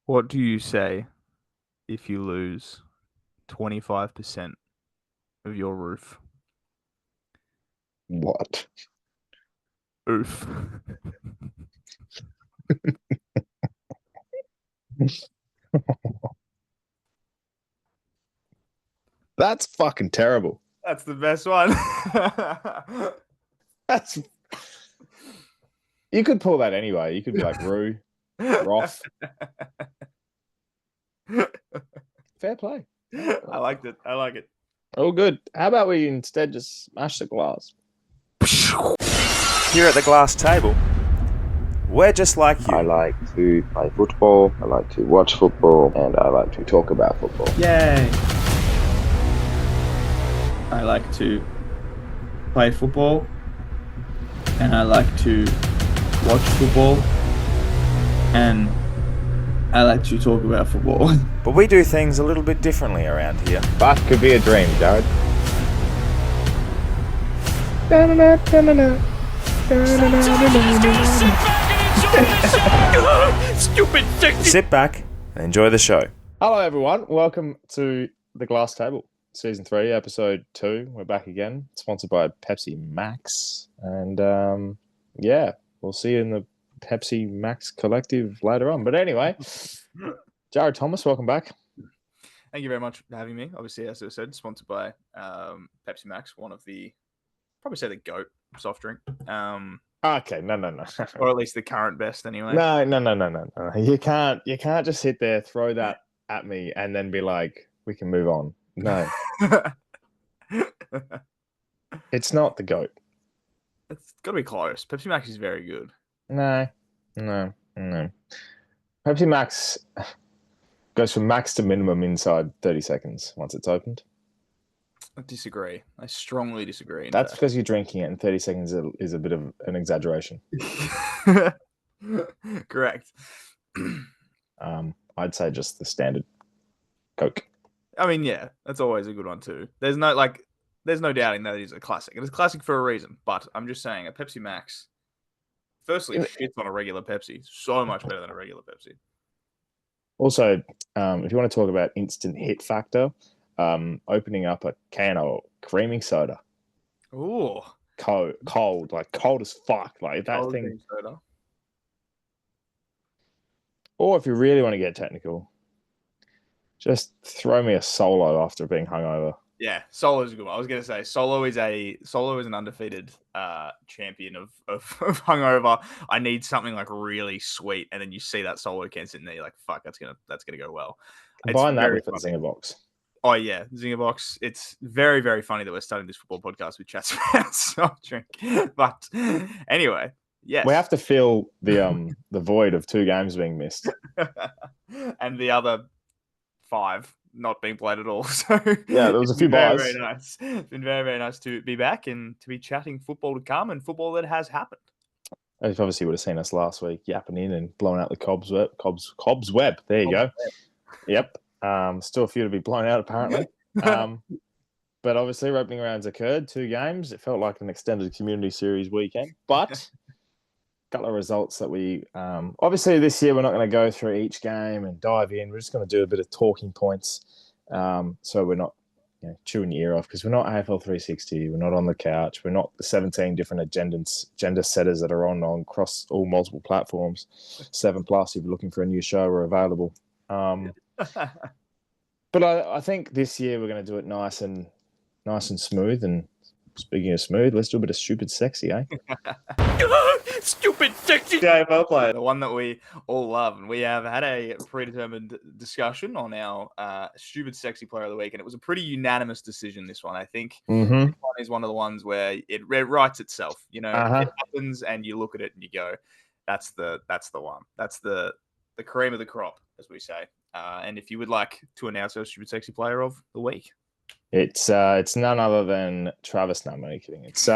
What do you say if you lose 25% of your roof? What? Oof. That's fucking terrible. That's the best one. That's You could pull that anyway. You could be like Roo, Roth. Fair play. I liked it. I like it. All good. How about we instead just smash the glass? Here at the glass table, we're just like I you. like to play football, I like to watch football, and I like to talk about football. Yay! I like to play football and I like to watch football and I like to talk about football. But we do things a little bit differently around here. That could be a dream, Jared. Stupid sexy. Sit back and enjoy the show. Hello, everyone. Welcome to the Glass Table, Season 3, Episode 2. We're back again, sponsored by Pepsi Max. And, we'll see you in the Pepsi Max Collective later on. But anyway, Jared Thomas, welcome back. Thank you very much for having me. Obviously, as I said, sponsored by Pepsi Max, one of the, probably say the GOAT soft drink. Okay, no. Or at least the current best anyway. No. You can't just sit there, throw that at me, and then be like, we can move on. No, it's not the GOAT. It's got to be close. Pepsi Max is very good. No. Pepsi Max goes from max to minimum inside 30 seconds once it's opened. I disagree. I strongly disagree. That's because you're drinking it, and 30 seconds is a bit of an exaggeration. Correct. I'd say just the standard Coke. I mean, yeah, that's always a good one too. There's no doubting that it is a classic. It is a classic for a reason. But I'm just saying, a Pepsi Max, firstly, shits on a regular Pepsi. So much better than a regular Pepsi. Also, if you want to talk about instant hit factor, opening up a can of creaming soda. Ooh. Cold as fuck. Like that Cold thing. cream soda. Or if you really want to get technical, just throw me a solo after being hungover. Yeah, Solo is a good one. I was going to say Solo is an undefeated champion of hungover. I need something like really sweet, and then you see that Solo can sitting there, you're like, fuck, that's gonna go well. Combine that with a Zinger box. Oh yeah, Zinger box. It's very, very funny that we're starting this football podcast with chats about soft drink. But anyway, yes, we have to fill the void of 2 games being missed, and the other 5 not being played at all. So yeah, there was a few buys. Very nice. It's been very, very nice to be back and to be chatting football to come and football that has happened. You obviously would have seen us last week yapping in and blowing out the Cobb's web. There you go. Yep. Still a few to be blown out apparently. But obviously opening rounds occurred, 2 games. It felt like an extended community series weekend, but a couple of results that we obviously this year we're not going to go through each game and dive in. We're just going to do a bit of talking points, so we're not chewing your ear off, because we're not AFL 360. We're not on the couch. We're not the 17 different agenda setters that are on across all multiple platforms. 7+ if you're looking for a new show, we're available. But I think this year we're going to do it nice and smooth. And speaking of smooth, let's do a bit of stupid sexy, eh? Stupid sexy AFL player, the one that we all love, and we have had a predetermined discussion on our stupid sexy player of the week, and it was a pretty unanimous decision. This one, I think, this one is one of the ones where it writes itself. It happens, and you look at it and you go, "That's the one. That's the cream of the crop," as we say. And if you would like to announce our stupid sexy player of the week, it's none other than Travis. No, I'm only kidding. It's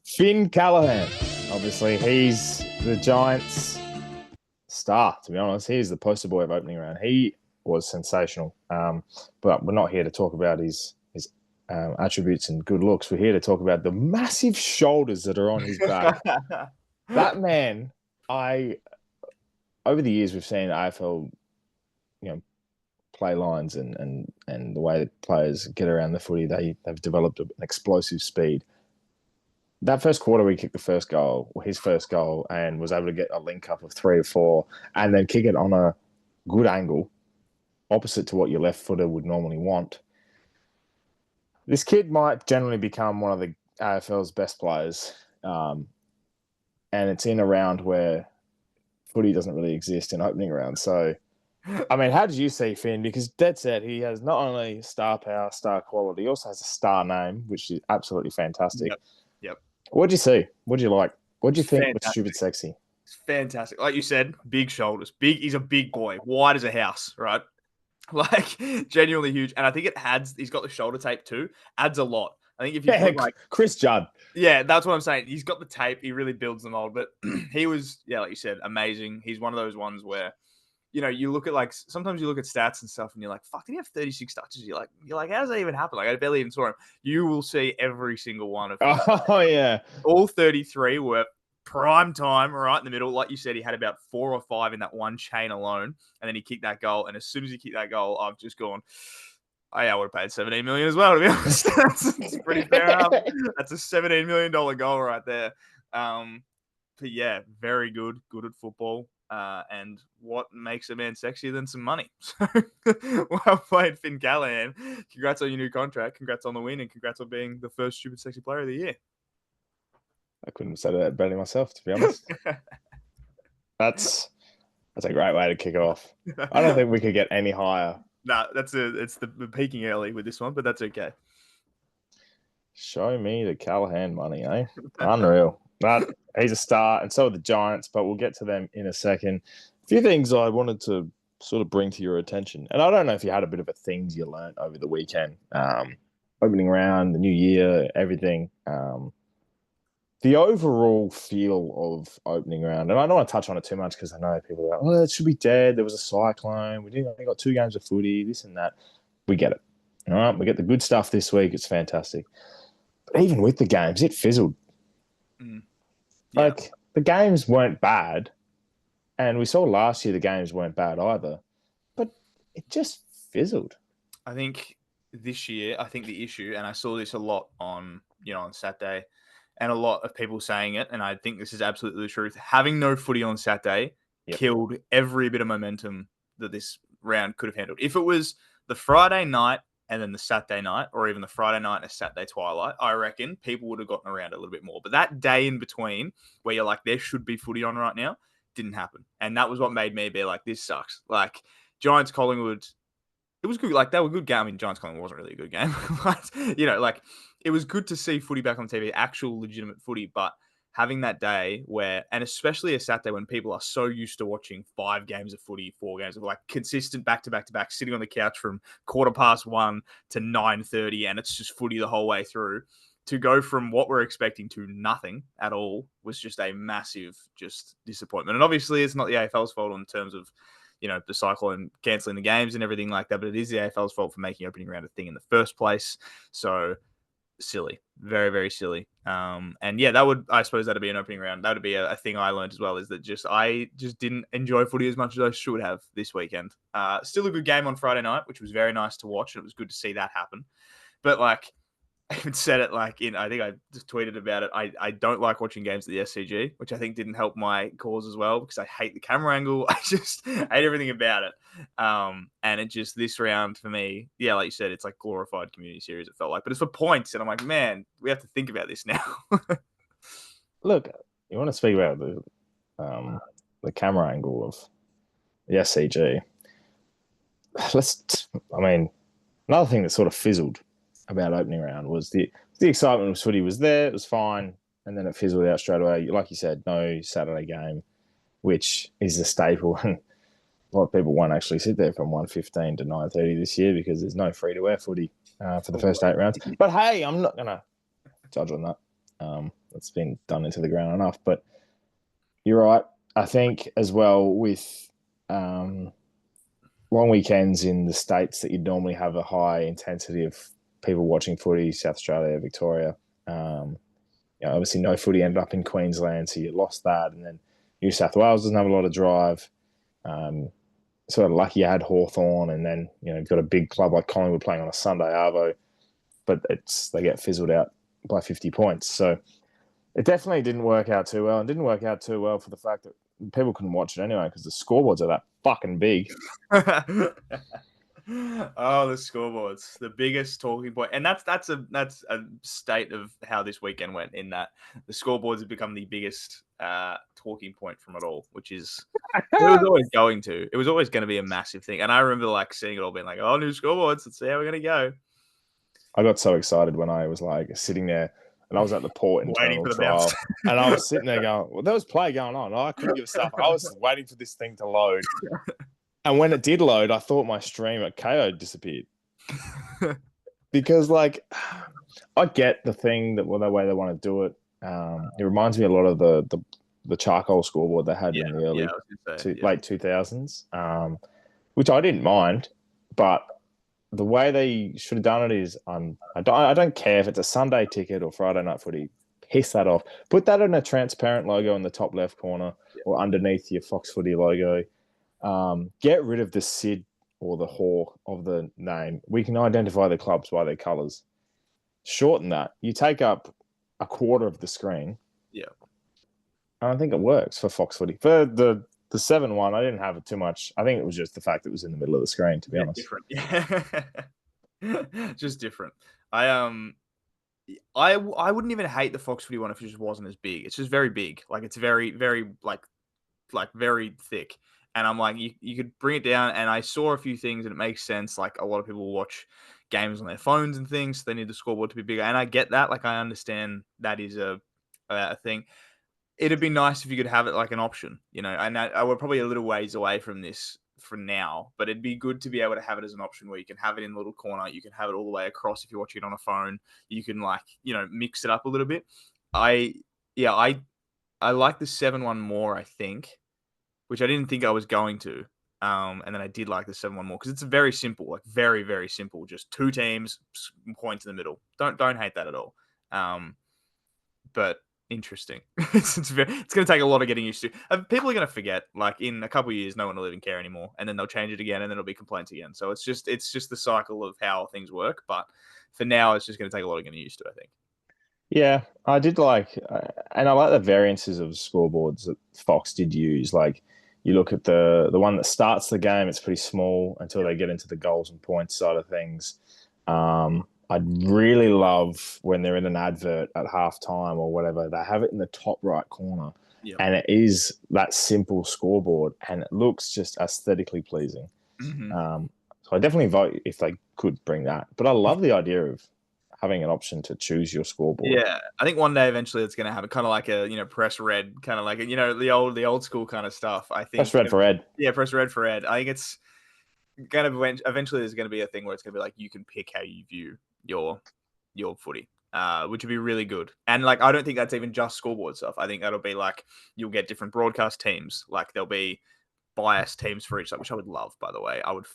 Finn Callaghan. Obviously, he's the Giants' star, to be honest. He's the poster boy of opening round. He was sensational. But we're not here to talk about his attributes and good looks. We're here to talk about the massive shoulders that are on his back. That man, over the years, we've seen AFL play lines and the way that players get around the footy, they've developed an explosive speed. That first quarter, we kicked his first goal, and was able to get a link up of 3 or 4, and then kick it on a good angle, opposite to what your left footer would normally want. This kid might generally become one of the AFL's best players, and it's in a round where footy doesn't really exist in opening round. So, I mean, how did you see Finn? Because dead set, he has not only star power, star quality, he also has a star name, which is absolutely fantastic. Yep. What did you see? What did you like? What did you think was stupid sexy? It's fantastic. Like you said, big shoulders. He's a big boy, wide as a house, right? Like, genuinely huge. And I think he's got the shoulder tape too. Adds a lot. I think if you put like Chris Judd. Yeah, that's what I'm saying. He's got the tape. He really builds the mold. But he was, like you said, amazing. He's one of those ones where, you look at sometimes you look at stats and stuff and you're like, fuck, did he have 36 touches? You're like, how does that even happen? Like, I barely even saw him. You will see every single one of him. Oh, yeah. All 33 were prime time, right in the middle. Like you said, he had about 4 or 5 in that one chain alone. And then he kicked that goal. And as soon as he kicked that goal, I've just gone, I would have paid $17 million as well, to be honest. That's pretty fair enough. That's a $17 million goal right there. But yeah, very good at football. And what makes a man sexier than some money? So well played, Finn Callaghan. Congrats on your new contract. Congrats on the win, and congrats on being the first stupid sexy player of the year. I couldn't have said that better myself, to be honest. That's a great way to kick off. I don't think we could get any higher. No, it's the peaking early with this one, but that's okay. Show me the Callaghan money, eh? Unreal. But he's a star, and so are the Giants, but we'll get to them in a second. A few things I wanted to sort of bring to your attention, and I don't know if you had a bit of a things you learned over the weekend. Opening round, the new year, everything. The overall feel of opening round, and I don't want to touch on it too much because I know people are like, it should be dead. There was a cyclone. We got 2 games of footy, this and that. We get it. All right, we get the good stuff this week. It's fantastic. But even with the games, it fizzled. Yeah. Like, the games weren't bad, and we saw last year the games weren't bad either, but it just fizzled. I think this year, the issue, and I saw this a lot on Saturday, and a lot of people saying it, and I think this is absolutely the truth. Having no footy on Saturday killed every bit of momentum that this round could have handled. If it was the Friday night and then the Saturday night, or even the Friday night and a Saturday twilight, I reckon people would have gotten around a little bit more. But that day in between, where you're like, there should be footy on right now, didn't happen. And that was what made me be like, this sucks. Like, Giants Collingwood, it was good. Like, they were a good game. I mean, Giants Collingwood wasn't really a good game. But, it was good to see footy back on TV, actual legitimate footy. But having that day where, and especially a Saturday when people are so used to watching 5 games of footy, 4 games of consistent back to back, sitting on the couch from 1:15 to 9:30, and it's just footy the whole way through, to go from what we're expecting to nothing at all was just a massive disappointment. And obviously it's not the AFL's fault in terms of, the cyclone cancelling the games and everything like that, but it is the AFL's fault for making opening round a thing in the first place. So silly, very, very silly. And yeah, I suppose that'd be an opening round. That would be a thing I learned as well, is that I just didn't enjoy footy as much as I should have this weekend. Still a good game on Friday night, which was very nice to watch. And it was good to see that happen. But I even said it I think I just tweeted about it. I don't like watching games at the SCG, which I think didn't help my cause as well, because I hate the camera angle. I just hate everything about it. And it just, this round for me, yeah, like you said, it's like glorified community series, it felt like. But it's for points, and I'm like, man, we have to think about this now. Look, you want to speak about the camera angle of the SCG. Another thing that sort of fizzled about opening round was the excitement of footy was there. It was fine, and then it fizzled out straight away. Like you said, no Saturday game, which is a staple. And a lot of people won't actually sit there from 1:15 to 9:30 this year because there's no free-to-air footy for the first 8 rounds. But hey, I'm not going to judge on that. It's been done into the ground enough. But you're right. I think as well with long weekends in the states that you'd normally have a high intensity of people watching footy, South Australia, Victoria. Obviously no footy ended up in Queensland, so you lost that. And then New South Wales doesn't have a lot of drive. sort of lucky you had Hawthorn, and then you've got a big club like Collingwood playing on a Sunday arvo, but they get fizzled out by 50 points. So it definitely didn't work out too well, and didn't work out too well for the fact that people couldn't watch it anyway because the scoreboards are that fucking big. Oh, the scoreboards, the biggest talking point, and that's a state of how this weekend went. In that the scoreboards have become the biggest talking point from it all, which is it was always going to. It was always going to be a massive thing, and I remember like seeing it all being like, "Oh, new scoreboards, let's see how we're gonna go." I got so excited when I was like sitting there, and I was at the Port internal trial, and I was sitting there going, "Well, there was play going on. I couldn't give a stuff. I was waiting for this thing to load." And when it did load, I thought my stream at KO disappeared. Because, like, I get the thing the way they want to do it. It reminds me a lot of the charcoal scoreboard they had in the early late 2000s, which I didn't mind. But the way they should have done it is, I don't care if it's a Sunday ticket or Friday night footy. Piss that off. Put that in a transparent logo in the top left corner or underneath your Fox Footy logo. Get rid of the SID or the hawk of the name. We can identify the clubs by their colours. Shorten that. You take up a quarter of the screen. Yeah. And I think it works for Fox Footy. For the 7-1, I didn't have it too much. I think it was just the fact that it was in the middle of the screen, to be honest. Different. Yeah. Just different. I wouldn't even hate the Fox Footy one if it just wasn't as big. It's just very big. Like it's very, very like very thick. And I'm like, you could bring it down. And I saw a few things and it makes sense. Like a lot of people watch games on their phones and things. So they need the scoreboard to be bigger. And I get that. Like I understand that is a thing. It'd be nice if you could have it like an option, and we're probably a little ways away from this for now, but it'd be good to be able to have it as an option where you can have it in a little corner. You can have it all the way across if you're watching it on a phone. You can mix it up a little bit. I like the 7-1 more, I think, which I didn't think I was going to. And then I did like the 7-1 more because it's very simple, like very, very simple. Just two teams, points in the middle. Don't hate that at all. But interesting. It's going to take a lot of getting used to. People are going to forget. Like in a couple of years, no one will even care anymore, and then they'll change it again, and then it'll be complaints again. So it's just the cycle of how things work. But for now, it's just going to take a lot of getting used to, I think. Yeah, I did like, and I like the variances of scoreboards that Fox did use. Like, you look at the one that starts the game; it's pretty small until they get into the goals and points side of things. I'd really love when they're in an advert at halftime or whatever. They have it in the top right corner, and it is that simple scoreboard, and it looks just aesthetically pleasing. Mm-hmm. So I definitely vote if they could bring that. But I love the idea of having an option to choose your scoreboard. Yeah, I think one day eventually it's going to have it kind of like a press red, kind of like the old school kind of stuff. I think press red for red. Yeah, press red for red. I think it's going to eventually there's going to be a thing where it's going to be like you can pick how you view your footy, which would be really good. And like I don't think that's even just scoreboard stuff. I think that'll be like you'll get different broadcast teams. Like there'll be biased teams for each side, which I would love, by the way. I would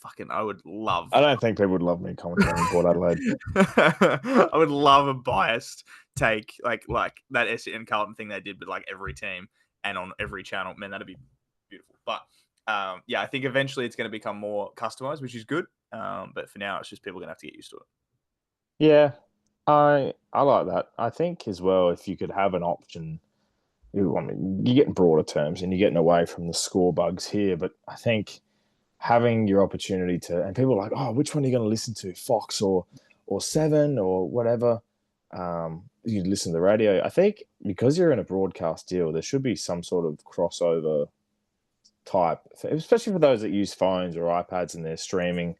love. I don't think people would love me commentating Port Adelaide. I would love a biased take, like that SEN Carlton thing they did, but like every team and on every channel. Man, that'd be beautiful. But I think eventually it's going to become more customized, which is good. But for now, it's just people are going to have to get used to it. Yeah, I like that. I think as well, if you could have an option. I mean, you're getting broader terms and you're getting away from the score bugs here, but I think having your opportunity to, and people are like, oh, which one are you going to listen to, Fox or 7 or whatever? You listen to the radio. I think because you're in a broadcast deal, there should be some sort of crossover type, especially for those that use phones or iPads and they're streaming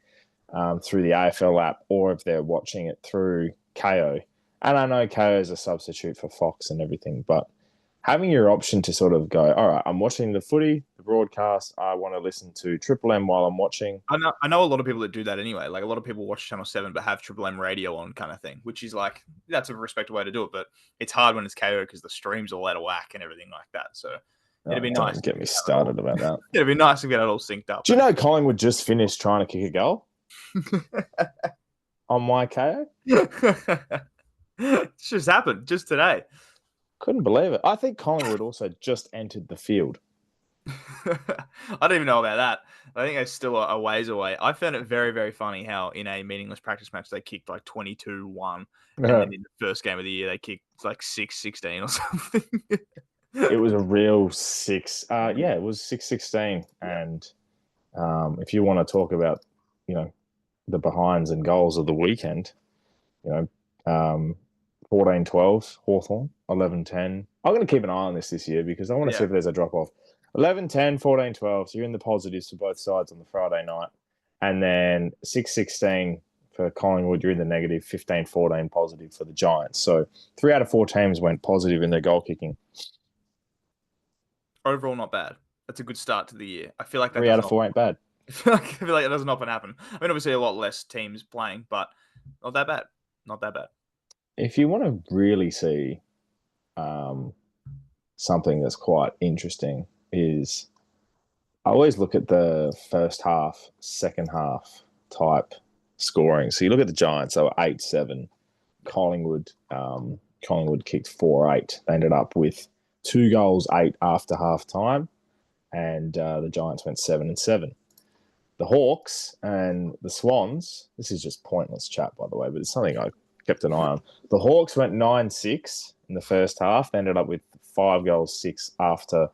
through the AFL app, or if they're watching it through KO. And I know KO is a substitute for Fox and everything, but having your option to sort of go, all right, I'm watching the footy, the broadcast. I want to listen to Triple M while I'm watching. I know a lot of people that do that anyway. Like a lot of people watch Channel 7 but have Triple M radio on kind of thing, which is like, that's a respectable way to do it. But it's hard when it's KO because the stream's all out of whack and everything like that. So it'd be nice. Don't get me started about that. It'd be nice to get it all synced up. Do you know Collingwood just finished trying to kick a goal on my KO? It's just happened just today. Couldn't believe it. I think Collingwood also just entered the field. I don't even know about that. I think it's still a ways away. I found it very, very funny how in a meaningless practice match they kicked like 22-1, and then in the first game of the year they kicked like 6-16 or something. It was a real 6. It was 6-16. And if you want to talk about, the behinds and goals of the weekend, 14-12 Hawthorn, 11-10. I'm going to keep an eye on this year because I want to see if there's a drop off. 11-10, 14-12. So you're in the positives for both sides on the Friday night. And then 6-16 for Collingwood, you're in the negative, 15-14 positive for the Giants. So 3 out of 4 teams went positive in their goal kicking. Overall, not bad. That's a good start to the year. I feel like that 3 out of 4 ain't bad. I feel like it doesn't often happen. I mean, obviously a lot less teams playing, but not that bad. Not that bad. If you want to really see something that's quite interesting is I always look at the first half, second half type scoring. So you look at the Giants, they were 8-7. Collingwood kicked 4-8. They ended up with 2 goals, 8 after half time, and the Giants went 7-7. The Hawks and the Swans, this is just pointless chat, by the way, but it's something I kept an eye on. The Hawks went 9-6 in the first half. They ended up with 5 goals, 6 after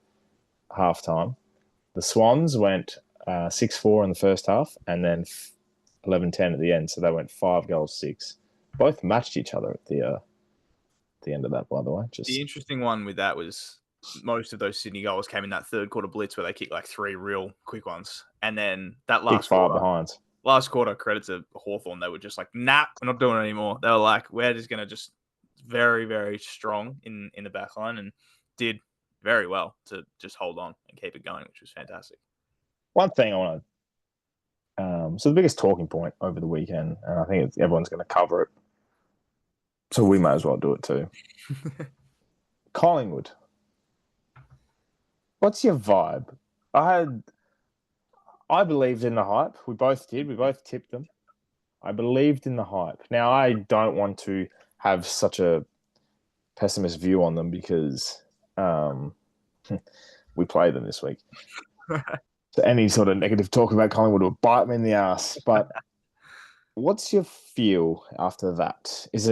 halftime. The Swans went 6-4 in the first half and then 11-10 at the end. So they went 5 goals, 6. Both matched each other at the end of that, by the way. The interesting one with that was most of those Sydney goals came in that third quarter blitz where they kicked like 3 real quick ones. And then that last quarter, credit to Hawthorn, they were just like, nah, we're not doing it anymore. They were like, we're just going to just very, very strong in the back line and did very well to just hold on and keep it going, which was fantastic. One thing I want to... so the biggest talking point over the weekend, and I think everyone's going to cover it, so we may as well do it too. Collingwood. What's your vibe? I believed in the hype. We both did. We both tipped them. I believed in the hype. Now, I don't want to have such a pessimist view on them because we play them this week. So any sort of negative talk about Collingwood will bite me in the ass. But what's your feel after that? Is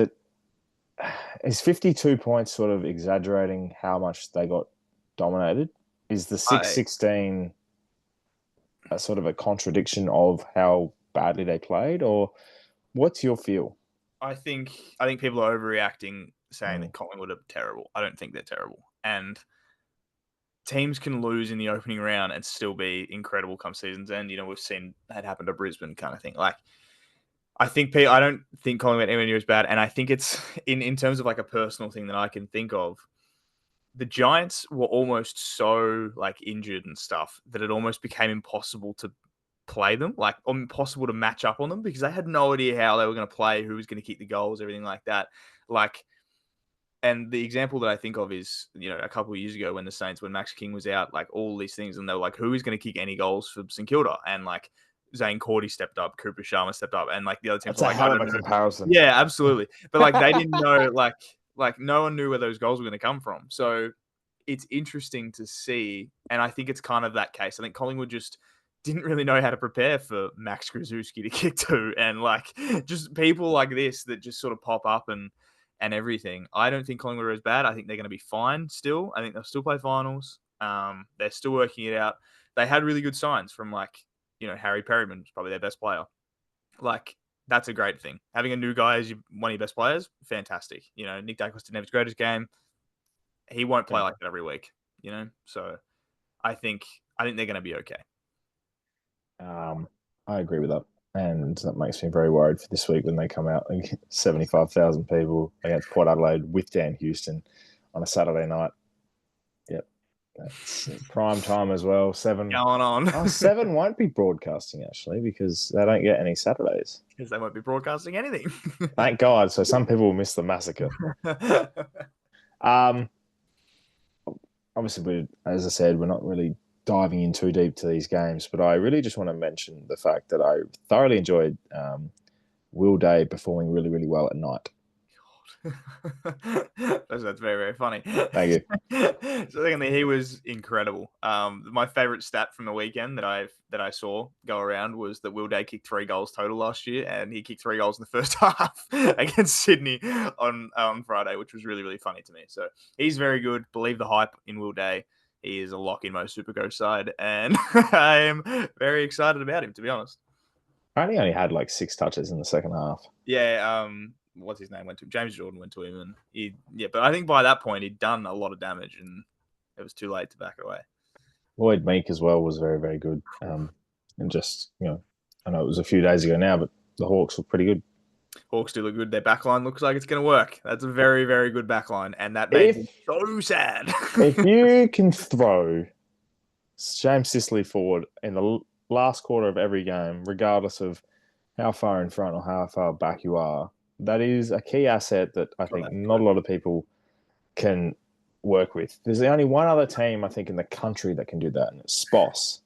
52 points sort of exaggerating how much they got dominated? Is the 6-16 a sort of a contradiction of how badly they played, or what's your feel? I think people are overreacting, saying that Collingwood are terrible. I don't think they're terrible, and teams can lose in the opening round and still be incredible come season's end. We've seen that happen to Brisbane, kind of thing. Like, I don't think Collingwood anywhere near as bad, and I think it's in terms of like a personal thing that I can think of. The Giants were almost so like injured and stuff that it almost became impossible to play them, like impossible to match up on them because they had no idea how they were going to play, who was going to kick the goals, everything like that. Like, and the example that I think of is, a couple of years ago when Max King was out, like all these things, and they were like, who is going to kick any goals for St Kilda? And like Zane Cordy stepped up, Cooper Sharma stepped up, and like the other teams were like, hell of a comparison. Yeah, absolutely. But like they didn't know, like no one knew where those goals were going to come from. So it's interesting to see, and I think it's kind of that case. I think Collingwood just didn't really know how to prepare for Max Krzyzewski to kick to, and like just people like this that just sort of pop up and everything. I don't think Collingwood are as bad. I think they're going to be fine still. I think they'll still play finals. They're still working it out. They had really good signs from Harry Perryman was probably their best player. Like, that's a great thing. Having a new guy as one of your best players, fantastic. Nick Daicos didn't have his greatest game. He won't play like that every week, So I think they're going to be okay. I agree with that. And that makes me very worried for this week when they come out and 75,000 people against Port Adelaide with Dan Houston on a Saturday night. Yep. That's prime time as well. 7 going on. 7 won't be broadcasting actually because they don't get any Saturdays. Because they won't be broadcasting anything. Thank God. So some people will miss the massacre. Obviously, as I said, we're not really diving in too deep to these games, but I really just want to mention the fact that I thoroughly enjoyed Will Day performing really, really well at night. That's very, very funny. Thank you. So secondly, he was incredible. My favorite stat from the weekend that I saw go around was that Will Day kicked 3 goals total last year, and he kicked 3 goals in the first half against Sydney on Friday, which was really, really funny to me. So he's very good. Believe the hype in Will Day. He is a lock in my Supercoach side, and I am very excited about him, to be honest. Apparently only had like 6 touches in the second half. Yeah, what's his name went to him? James Jordan went to him, and but I think by that point he'd done a lot of damage, and it was too late to back it away. Lloyd Meek as well was very, very good. And just, I know it was a few days ago now, but the Hawks look pretty good. Hawks do look good. Their backline looks like it's going to work. That's a very, very good backline, and that made me so sad. If you can throw James Sicily forward in the last quarter of every game, regardless of how far in front or how far back you are, that is a key asset that I think not a lot of people can work with. There's only one other team, I think, in the country that can do that, and it's Sposs.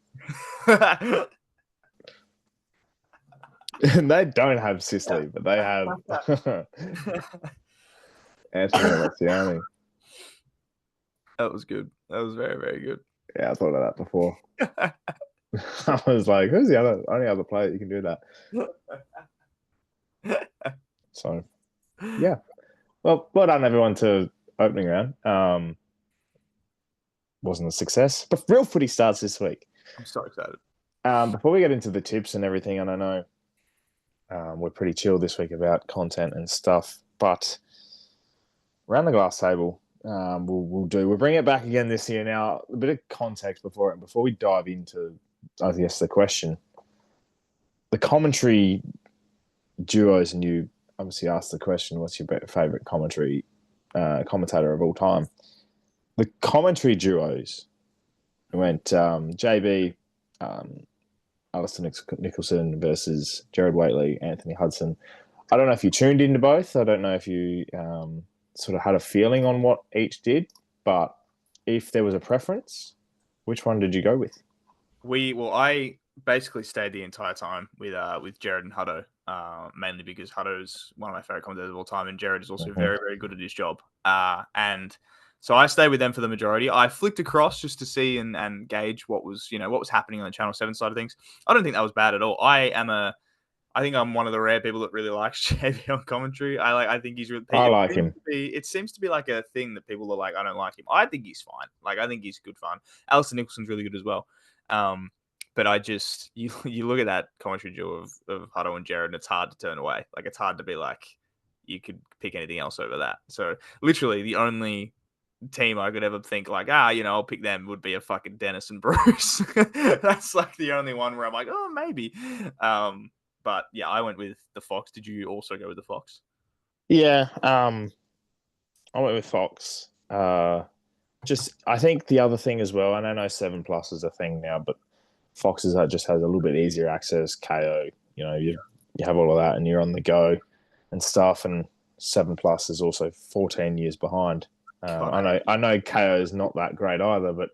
And they don't have Sicily, but they have Anthony Alessiani. That was good. That was very, very good. Yeah, I thought of that before. I was like, who's the only other player you can do that? So, yeah. Well done, everyone, to opening round. Wasn't a success, but real footy starts this week. I'm so excited. Before we get into the tips and everything, and I know we're pretty chill this week about content and stuff, but around the glass table, we'll bring it back again this year. Now, a bit of context before we dive into, I guess, the question. The commentary duos, and you obviously asked the question, what's your favorite commentator of all time? The commentary duos went JB, Alistair Nicholson versus Jared Waitley, Anthony Hudson. I don't know if you tuned into both. I don't know if you sort of had a feeling on what each did, but if there was a preference, which one did you go with? I basically stayed the entire time with Jared and Hutto, mainly because Hutto's one of my favorite commentators of all time, and Jared is also very, very good at his job. And so I stayed with them for the majority. I flicked across just to see and gauge what was happening on the Channel 7 side of things. I don't think that was bad at all. I think I'm one of the rare people that really likes JB on commentary. I think he's really. I like him. It seems to be like a thing that people are like, I don't like him. I think he's fine. Like, I think he's good fun. Alistair Nicholson's really good as well. But I just you look at that commentary duo of Hutto and Jared, and it's hard to turn away. Like, it's hard to be like, you could pick anything else over that. So literally the only team I could ever think like, I'll pick them would be a fucking Dennis and Bruce. That's like the only one where I'm like, oh, maybe. But yeah, I went with the Fox. Did you also go with the Fox? Yeah, I went with Fox. I think the other thing as well, and I know 7+ is a thing now, but Fox just has a little bit easier access. KO, you have all of that, and you're on the go and stuff. And 7+ is also 14 years behind. I know KO is not that great either, but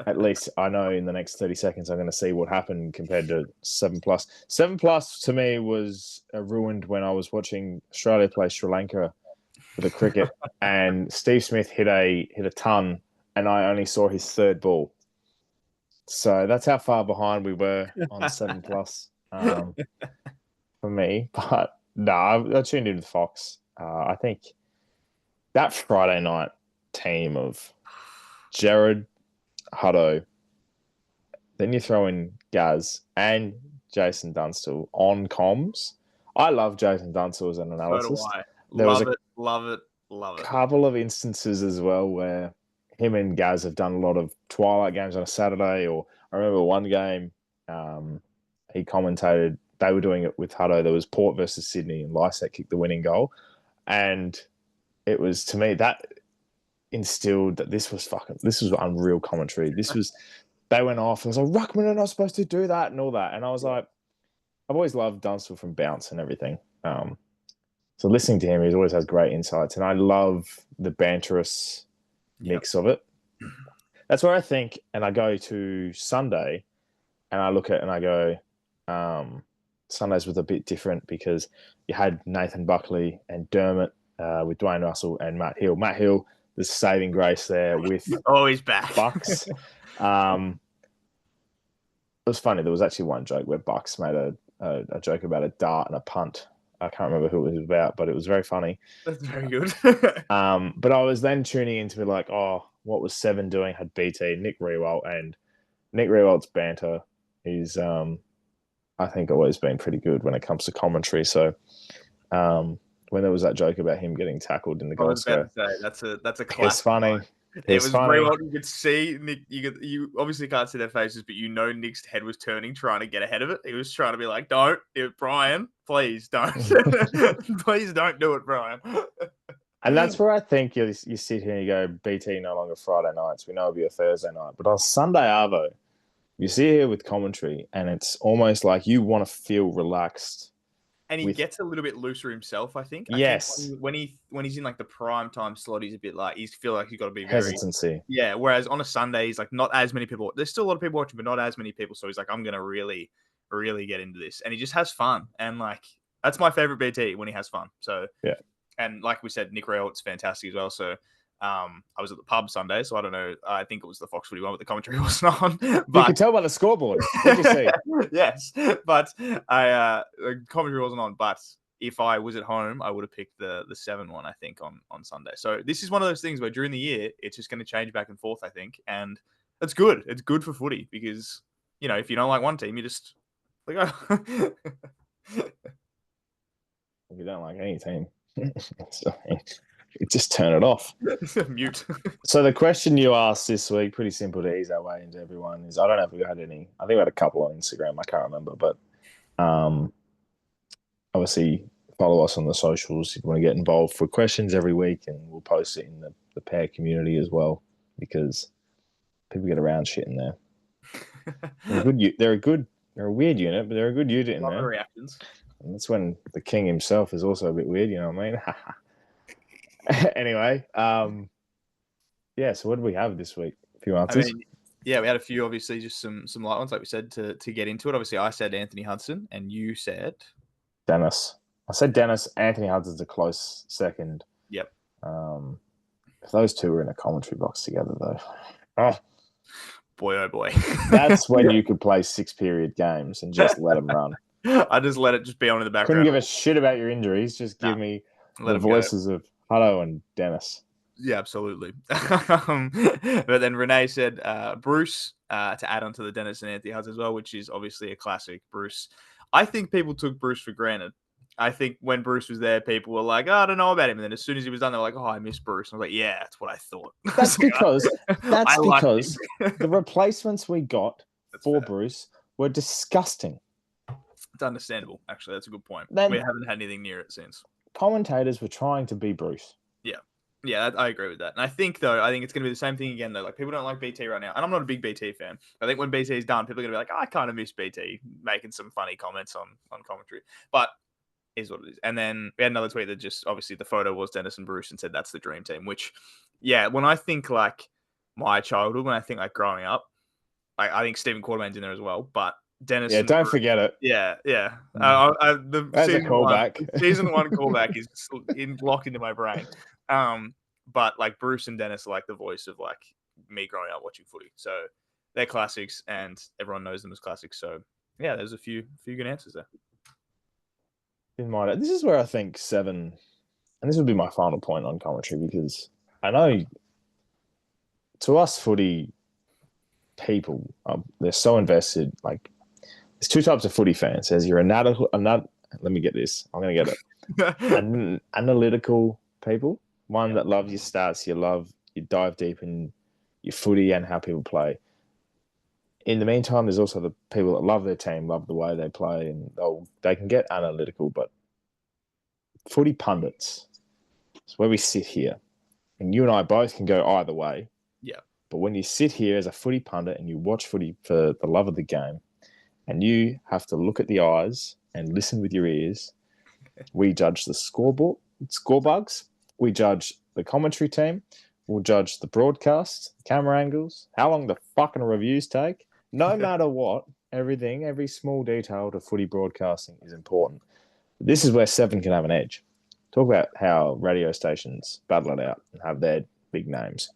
at least I know in the next 30 seconds I'm going to see what happened compared to 7+. 7+ to me was ruined when I was watching Australia play Sri Lanka for the cricket, and Steve Smith hit a ton, and I only saw his third ball. So that's how far behind we were on 7+ for me. But no, I tuned in with Fox. I think that Friday night team of Jared, Hutto, then you throw in Gaz and Jason Dunstall on comms. I love Jason Dunstall as an analysis. So do I. Love it. Couple of instances as well where him and Gaz have done a lot of twilight games on a Saturday, or I remember one game he commentated, they were doing it with Hutto. There was Port versus Sydney, and Lysette kicked the winning goal. And it was, to me, that instilled that this was unreal commentary. They went off and was like, Ruckman are not supposed to do that and all that. And I was like, I've always loved Dunstall from bounce and everything. So listening to him, he always has great insights, and I love the banterous mix of it. That's where I think, and I go to Sunday and I look at it and I go, Sundays was a bit different because you had Nathan Buckley and Dermot with Dwayne Russell and Matt Hill. Matt Hill, the saving grace there with He's back. Bucks. It was funny. There was actually one joke where Bucks made a joke about a dart and a punt. I can't remember who it was about, but it was very funny. That's very good. But I was then tuning in to be like, oh, what was Seven doing? Had BT, Nick Rewalt, and Nick Rewalt's banter is, I think, always been pretty good when it comes to commentary. So when there was that joke about him getting tackled in the goal square, that's a classic. It's funny. It was very well. You could see Nick. You obviously can't see their faces, but you know Nick's head was turning, trying to get ahead of it. He was trying to be like, "Don't, Brian, please don't, please don't do it, Brian." And that's where I think you sit here and you go, BT no longer Friday nights. We know it'll be a Thursday night, but on Sunday Arvo, you sit here with commentary, and it's almost like you want to feel relaxed. And he gets a little bit looser himself, I think. Yes. When he's in like the prime time slot, he's a bit like, feel like he's got to be very hesitancy. Yeah. Whereas on a Sunday, he's like not as many people. There's still a lot of people watching, but not as many people. So he's like, I'm gonna really, really get into this, and he just has fun. And like that's my favorite BT when he has fun. So yeah. And like we said, Nick Rayle's fantastic as well. So I was at the pub Sunday, so I don't know. I think it was the Fox Footy one, but the commentary wasn't on. But you could tell by the scoreboard. What did you see? Yes, but the commentary wasn't on. But if I was at home, I would have picked the 7 one, I think, on Sunday. So this is one of those things where during the year, it's just going to change back and forth, I think. And it's good. It's good for footy because, if you don't like one team, you just like, oh. If you don't like any team, so, you just turn it off. Mute. So the question you asked this week, pretty simple to ease our way into everyone, is I don't know if we had any. I think we had a couple on Instagram. I can't remember, but obviously follow us on the socials if you want to get involved for questions every week, and we'll post it in the pair community as well because people get around shit in there. They're a weird unit, but they're a good unit in there. Reactions. And that's when the king himself is also a bit weird, you know what I mean? Anyway, yeah, so what did we have this week? A few answers? We had a few, obviously, just some light ones, like we said, to get into it. Obviously, I said Anthony Hudson, and you said... Dennis. I said Dennis. Anthony Hudson's a close second. Yep. If those two were in a commentary box together, though... Boy, oh boy. That's when you could play 6-period games and just let them run. I just let it just be on in the background. Couldn't give a shit about your injuries. Just give me the voices of Hutto and Dennis. Yeah, absolutely. But then Renee said Bruce to add on to the Dennis and Anthony Hudson as well, which is obviously a classic. Bruce. I think people took Bruce for granted. I think when Bruce was there, people were like, oh, I don't know about him. And then as soon as he was done, they were like, oh, I miss Bruce. And I was like, yeah, that's what I thought. That's because the replacements we got for Bruce were disgusting. It's understandable, actually. That's a good point. Then, we haven't had anything near it since. Commentators were trying to be Bruce. Yeah, I agree with that. And I think it's going to be the same thing again, though. Like, people don't like BT right now. And I'm not a big BT fan. I think when BT is done, people are going to be like, I kind of miss BT, making some funny comments on commentary. But is what it is. And then we had another tweet that just, obviously, the photo was Dennis and Bruce and said that's the dream team, which, yeah, when I think, like, my childhood, when I think, like, growing up, I think Stephen Quartermain's in there as well, but Dennis. Yeah, don't forget it. Yeah. That's a callback. Season 1 callback is locked into my brain. But like Bruce and Dennis are like the voice of like me growing up watching footy. So they're classics and everyone knows them as classics. So yeah, there's a few good answers there. In mind, this is where I think 7, and this would be my final point on commentary, because I know to us footy people, they're so invested. Like, there's 2 types of footy fans. There's your analytical, let me get this. I'm going to get it. Analytical people. One that love your stats, you dive deep in your footy and how people play. In the meantime, there's also the people that love their team, love the way they play, and they can get analytical. But footy pundits, it's where we sit here, and you and I both can go either way. Yeah. But when you sit here as a footy pundit and you watch footy for the love of the game, and you have to look at the eyes and listen with your ears, we judge the score bugs. We judge the commentary team. We'll judge the broadcast, camera angles, how long the fucking reviews take. No matter what, every small detail to footy broadcasting is important. This is where 7 can have an edge. Talk about how radio stations battle it out and have their big names.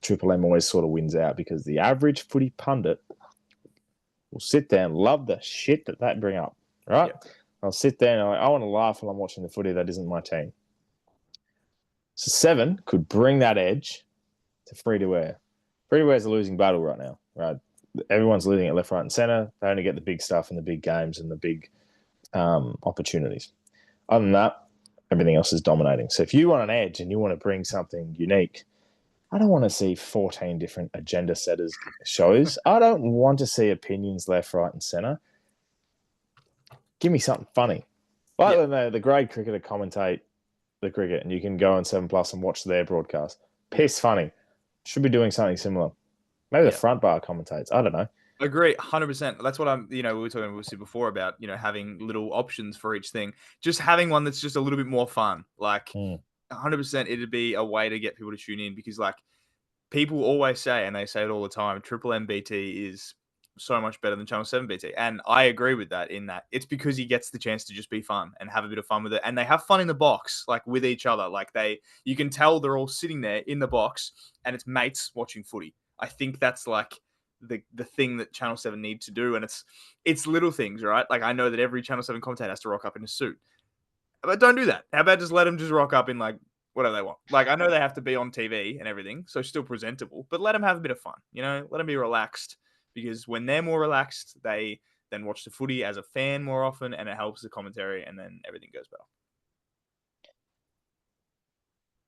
Triple M always sort of wins out because the average footy pundit will sit there and love the shit that they bring up, right? Yep. I'll sit there and I want to laugh while I'm watching the footy that isn't my team. So 7 could bring that edge to free-to-air. Free-to-air is a losing battle right now, right? Everyone's losing at left, right, and centre. They only get the big stuff and the big games and the big opportunities. Other than that, everything else is dominating. So if you want an edge and you want to bring something unique, I don't want to see 14 different agenda setters shows. I don't want to see opinions left, right, and centre. Give me something funny. Like when the grade cricketer commentate the cricket and you can go on 7 Plus and watch their broadcast. Piss funny. Should be doing something similar. Maybe the front bar commentates. I don't know. Agree, 100%. That's what we were talking before about, having little options for each thing. Just having one that's just a little bit more fun. Like 100% it'd be a way to get people to tune in because like people always say, and they say it all the time, Triple M BT is so much better than Channel 7 BT. And I agree with that in that it's because he gets the chance to just be fun and have a bit of fun with it. And they have fun in the box, like with each other. Like you can tell they're all sitting there in the box and it's mates watching footy. I think that's like the thing that Channel 7 need to do. And it's little things, right? Like I know that every Channel 7 commentator has to rock up in a suit. But don't do that. How about just let them just rock up in like whatever they want? Like I know they have to be on TV and everything, so still presentable, but let them have a bit of fun, let them be relaxed because when they're more relaxed, they then watch the footy as a fan more often and it helps the commentary and then everything goes better.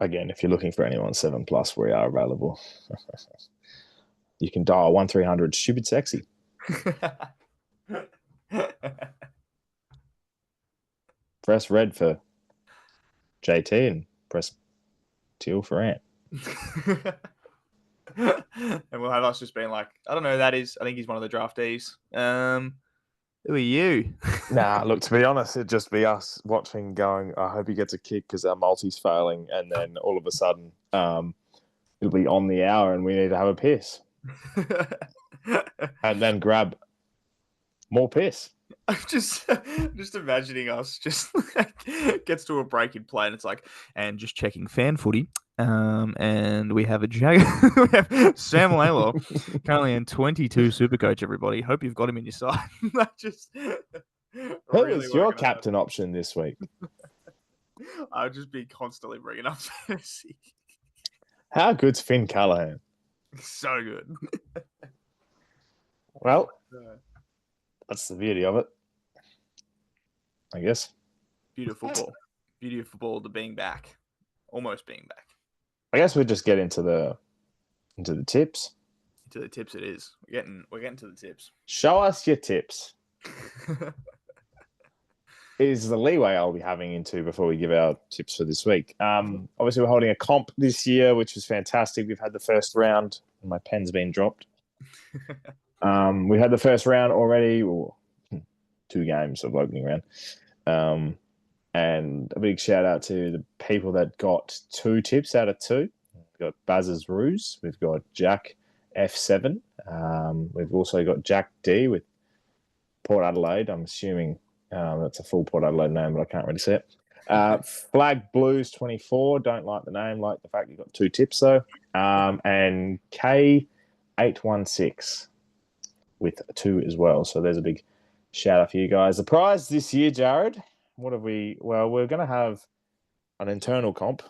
Again, if you're looking for anyone 7 Plus, we are available. You can dial 1300 stupid sexy. Press red for JT and press teal for Ant. And we'll have us just being like, I don't know who that is. I think he's one of the draftees. Who are you? Nah, look, to be honest, it'd just be us watching going, I hope he gets a kick because our multi's failing. And then all of a sudden, it'll be on the hour and we need to have a piss. And then grab more piss. I'm just imagining us just gets to a break in play and it's like, and just checking fan footy. And we have a Jag. We have Sam Laylor currently in 22 Supercoach. Everybody, hope you've got him in your side. Who is your captain option this week? I'll just be constantly bringing up fantasy. How good's Finn Callaghan? So good. Well, that's the beauty of it, I guess. Beautiful football. Beauty of football to being back. Almost being back. I guess we'll just get into the tips. Into the tips it is. We're getting to the tips. Show us your tips. Is the leeway I'll be having into before we give our tips for this week. Obviously, we're holding a comp this year, which is fantastic. We've had the first round. And my pen's been dropped. We had the first round already, or 2 games of opening round. And a big shout out to the people that got 2 tips out of 2. We've got Baz's Ruse. We've got Jack F7. We've also got Jack D with Port Adelaide. I'm assuming that's a full Port Adelaide name, but I can't really see it. Flag Blues 24. Don't like the name, like the fact you got 2 tips though. And K816 with 2 as well. So there's a big shout out for you guys. The prize this year, Jared. What have we? Well, we're going to have an internal comp.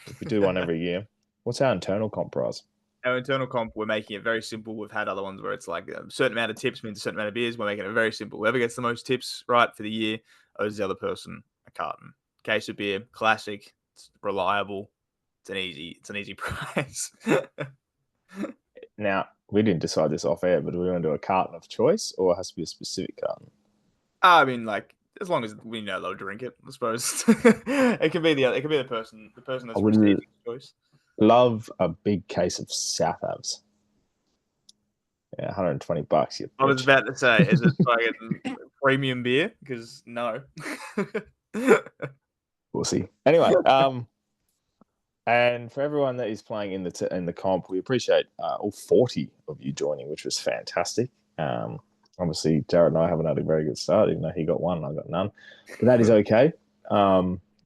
If we do one every year. What's our internal comp prize? Our internal comp, we're making it very simple. We've had other ones where it's like a certain amount of tips means a certain amount of beers. We're making it very simple. Whoever gets the most tips right for the year owes the other person a carton. Case of beer, classic, it's reliable. It's an easy prize. Now, we didn't decide this off air, but do we want to do a carton of choice or it has to be a specific carton? I mean, like, as long as we know they'll drink it, I suppose. It can be the person that's receiving choice. Love a big case of South Avs. Yeah, $120. You I was about to say, is it like a premium beer? Because no. We'll see. Anyway, and for everyone that is playing in the comp, we appreciate all 40 of you joining, which was fantastic. Obviously, Jared and I haven't had a very good start, even though he got 1 and I got none. But that is okay.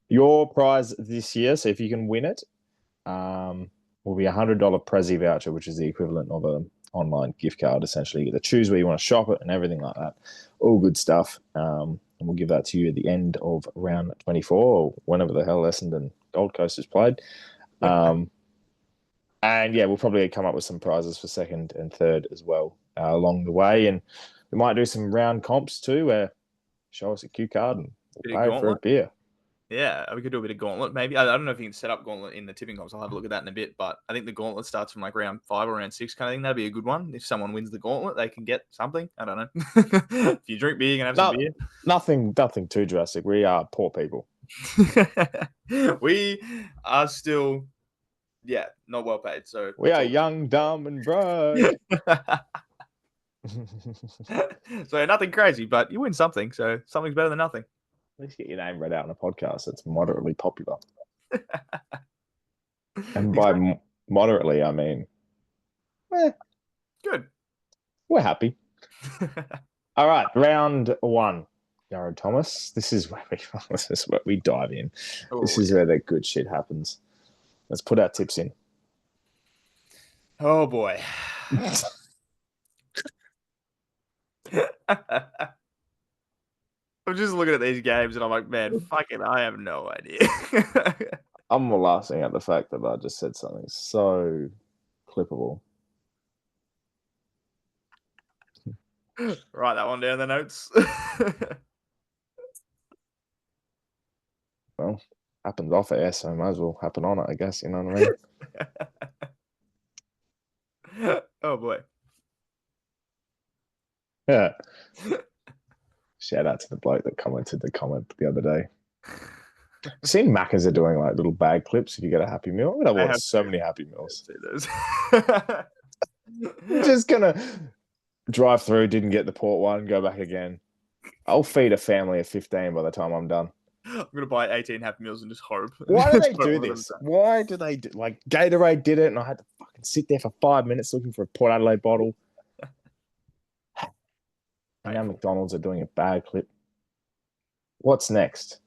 Your prize this year, so if you can win it, will be $100 Prezi voucher, which is the equivalent of an online gift card. Essentially, you get to choose where you want to shop it and everything like that. All good stuff. And we'll give that to you at the end of round 24, or whenever the hell Essendon Gold Coast is played. And yeah, we'll probably come up with some prizes for second and third as well along the way. And we might do some round comps too, where show us a cue card and we'll pay for a beer. Yeah, we could do a bit of gauntlet maybe. I don't know if you can set up gauntlet in the tipping comps. I'll have a look at that in a bit. But I think the gauntlet starts from like round 5 or round 6 kind of thing. That'd be a good one. If someone wins the gauntlet, they can get something. I don't know. If you drink beer, you can have some beer. Nothing too drastic. We are poor people. We are still, not well paid. So we are young, dumb, and broke. So nothing crazy, but you win something. So something's better than nothing. At least get your name read out in a podcast that's moderately popular. And by moderately, I mean, good. We're happy. All right, round 1. Jared Thomas. This is where we dive in. This is where the good shit happens. Let's put our tips in. Oh boy. I'm just looking at these games and I'm like, man, fucking, I have no idea. I'm laughing at the fact that I just said something so clippable. Write that one down in the notes. Well, happens off air, so might as well happen on it, I guess. You know what I mean? Oh boy. Yeah. Shout out to the bloke that commented the comment the other day. I've seen Macca's are doing like little bag clips if you get a Happy Meal. I want so many Happy Meals. Just gonna drive through, didn't get the port one, go back again. I'll feed a family of 15 by the time I'm done. I'm gonna buy 18 Happy Meals and just hope. Why do they do this? Why do they do like Gatorade did it and I had to fucking sit there for 5 minutes looking for a Port Adelaide bottle. And now McDonald's are doing a bag clip. What's next?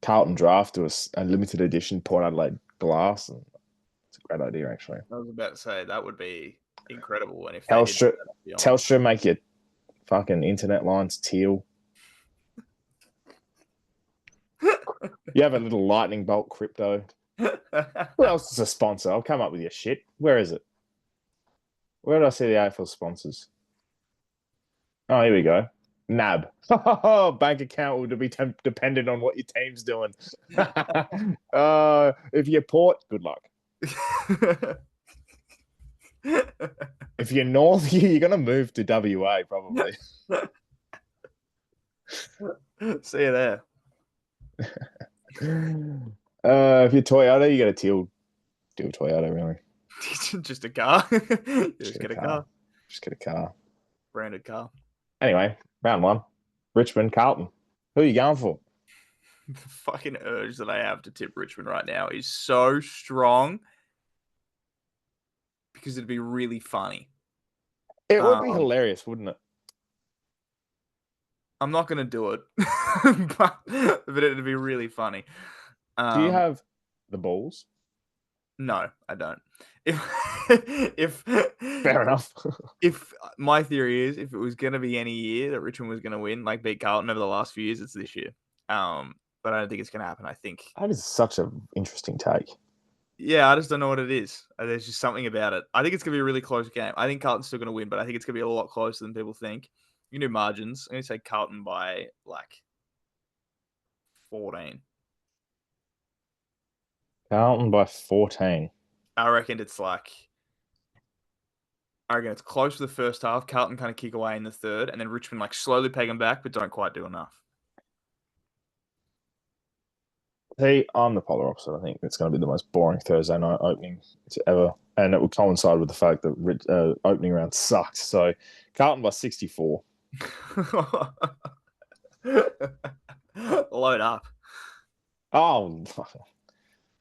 Carlton draft to a limited edition Port Adelaide glass. And it's a great idea, actually. I was about to say that would be incredible. And if Telstra make your fucking internet lines teal. You have a little lightning bolt crypto. Who else is a sponsor? I'll come up with your shit. Where is it? Where did I see the AFL sponsors? Oh, here we go. NAB. Bank account will be dependent on what your team's doing. If you're Port, good luck. If you're North, you're going to move to WA probably. See you there. If you're Toyota, you got a teal Toyota, really. Just a car. Just get a car. Just get a car. Branded car. Anyway, round 1. Richmond, Carlton. Who are you going for? The fucking urge that I have to tip Richmond right now is so strong because it'd be really funny. It would be hilarious, wouldn't it? I'm not going to do it, but it'd be really funny. Do you have the balls? No, I don't. If fair enough. If my theory is, if it was going to be any year that Richmond was going to win, like beat Carlton over the last few years, it's this year. But I don't think it's going to happen. I think that is such an interesting take. Yeah, I just don't know what it is. There's just something about it. I think it's going to be a really close game. I think Carlton's still going to win, but I think it's going to be a lot closer than people think. You do margins. I'm going to say Carlton by like 14. Carlton by 14. I reckon it's close to the first half. Carlton kind of kick away in the third, and then Richmond like slowly peg them back, but don't quite do enough. See, I'm the polar opposite. I think it's going to be the most boring Thursday night opening ever, and it will coincide with the fact that opening round sucked. So, Carlton by 64. Load up. Oh,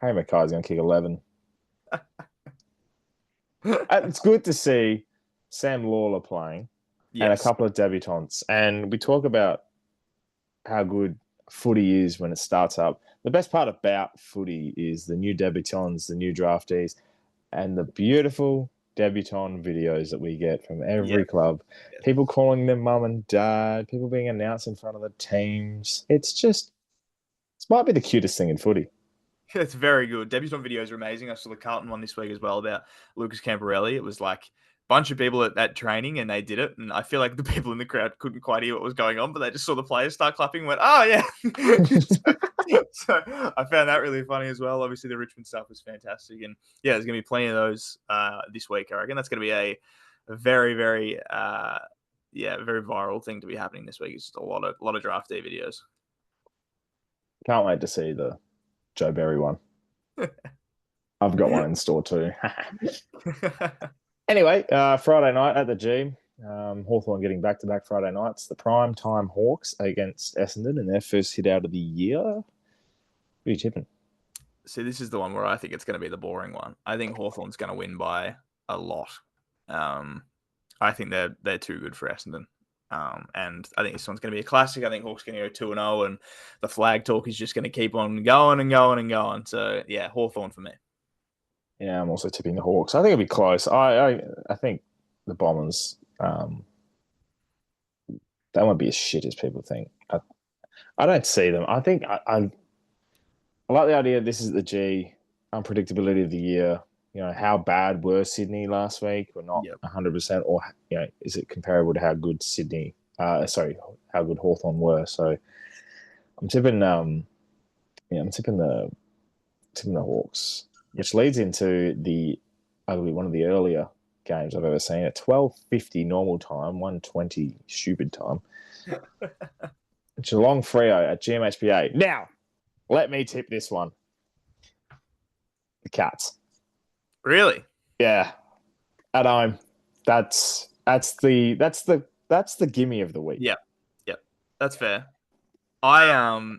Harry Mackay's going to kick 11. It's good to see Sam Lawler playing and a couple of debutants. And we talk about how good footy is when it starts up. the best part about footy is the new debutants, the new draftees, and the beautiful debutant videos that we get from every club. Yes. People calling them mum and dad, people being announced in front of the teams. It's just, this might be the cutest thing in footy. It's very good. Debutant videos are amazing. I saw the Carlton one this week as well about Lucas Camporelli. It was like a bunch of people at training and they did it. And I feel like the people in the crowd couldn't quite hear what was going on, but they just saw the players start clapping and went, oh, yeah. So I found that really funny as well. Obviously, the Richmond stuff was fantastic. And yeah, there's going to be plenty of those this week, I reckon. That's going to be a very, very, very viral thing to be happening this week. It's just a lot of draftee videos. Can't wait to see the Joe Berry one. I've got one in store too. Anyway, Friday night at the G. Hawthorn getting back-to-back Friday nights. The prime time Hawks against Essendon in their first hit out of the year. Who are you tipping? See, this is the one where I think it's going to be the boring one. I think Hawthorn's going to win by a lot. I think they're too good for Essendon. And I think this one's going to be a classic. I think Hawks going to go 2-0, and the flag talk is just going to keep on going and going and going. So, yeah, Hawthorn for me. Yeah, I'm also tipping the Hawks. I think it'll be close. I think the Bombers, they won't be as shit as people think. I don't see them. I think I like the idea this is the G, unpredictability of the year. You know, how bad were Sydney last week? Or not 100%, or is it comparable to how good how good Hawthorn were? So I'm tipping I'm tipping the Hawks, which leads into one of the earlier games I've ever seen at 12:50 normal time, 1:20 stupid time. Geelong Freo at GMHBA. Now, let me tip this one. The Cats. Really? Yeah. At home. That's the gimme of the week. Yeah. That's fair.